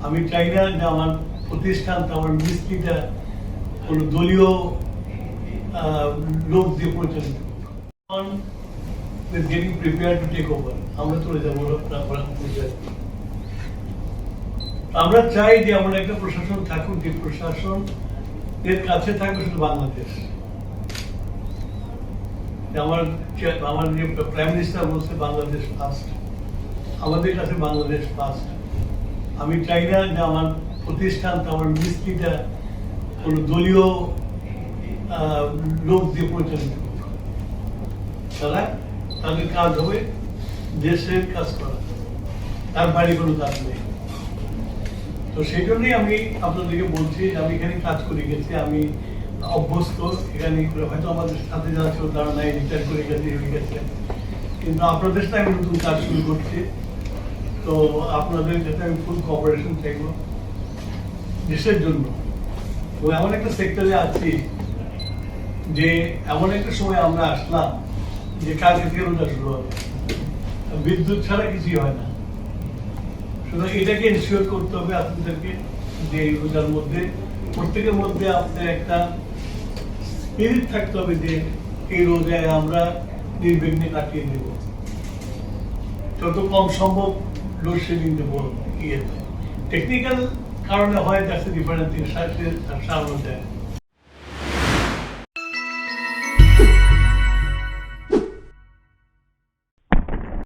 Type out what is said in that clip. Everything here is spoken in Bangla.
আমি চাই না যে আমার প্রতিষ্ঠান আমার মিস্ত্রিটা কোনো দলীয় লোক দিয়ে পরিচালিত। Getting prepare to take over, আমরা চলে যাবো। আমরা চাই যে আমরা একটা প্রশাসন থাকুক, যে প্রশাসন এর কাছে থাকবে শুধু বাংলাদেশ। আমার যে প্রাইম মিনিস্টার বলছে বাংলাদেশ ফার্স্ট, আমাদের কাছে বাংলাদেশ ফার্স্ট। আমি চাই না যে আমার প্রতিষ্ঠান আমার মিস্ত্রিটা কোনো দলীয় লোক দিয়ে পরিচালিত। তাদের কাজ হবে দেশের কাজ করা, তার বাড়ি কোনো কাজ নেই। তো সেই জন্যই আমি আপনাদেরকে বলছি, আমি এখানে কাজ করে গেছি, আমি অভ্যস্ত এখানে। হয়তো আমাদের সাথে যারা ছিল তারা নাই, রিটায়ার করে গেছে, হয়ে গেছে, কিন্তু আপনাদের সাথে আমি নতুন কাজ শুরু করছি। তো আপনাদের কাছে আমি ফুল কোঅপারেশন চাইবো দেশের জন্য। তো এমন একটা সেক্টরে আছি যে এমন একটা সময় আমরা আসলাম যে কালকে থেকে রোজা শুরু হবে, বিদ্যুৎ ছাড়া কিছুই হয় না। সুতরাং এটাকে এনশিওর করতে হবে আপনাদেরকে যে এই রোজার মধ্যে প্রত্যেকের মধ্যে আপনাদের একটা স্পিরিট থাকতে হবে যে এই রোজায় আমরা নির্বিঘ্নে কাটিয়ে দেব, যত কম সম্ভব লোডশেডিং দেবো। টেকনিক্যাল কারণে হয়, দ্যাটস এ ডিফারেন্ট থিং, সারানো যায়।